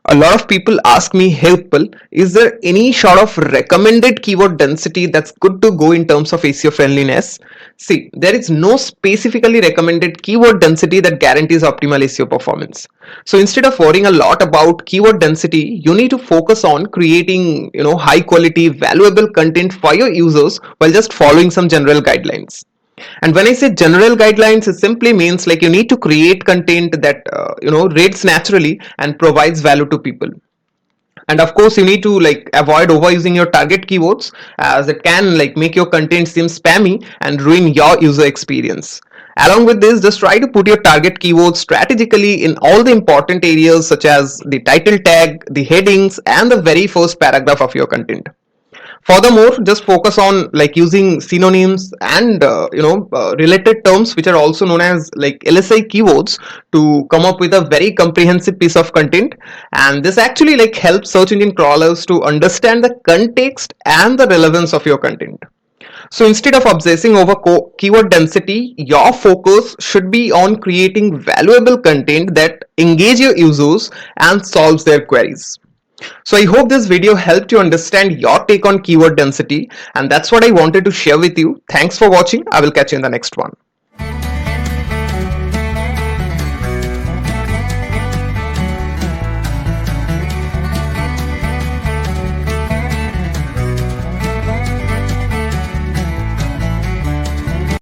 A lot of people ask me, hey Uppal, is there any sort of recommended keyword density that's good to go in terms of SEO friendliness? See, there is no specifically recommended keyword density that guarantees optimal SEO performance. So instead of worrying a lot about keyword density, you need to focus on creating, high quality, valuable content for your users while just following some general guidelines. And when I say general guidelines, it simply means like you need to create content that rates naturally and provides value to people. And of course, you need to like avoid overusing your target keywords, as it can like make your content seem spammy and ruin your user experience. Along with this, just try to put your target keywords strategically in all the important areas such as the title tag, the headings, and the very first paragraph of your content. Furthermore, just focus on like using synonyms and related terms, which are also known as like LSI keywords, to come up with a very comprehensive piece of content. And this actually like helps search engine crawlers to understand the context and the relevance of your content. So instead of obsessing over keyword density, your focus should be on creating valuable content that engage your users and solves their queries. So I hope this video helped you understand your take on keyword density, and that's what I wanted to share with you. Thanks for watching. I will catch you in the next one.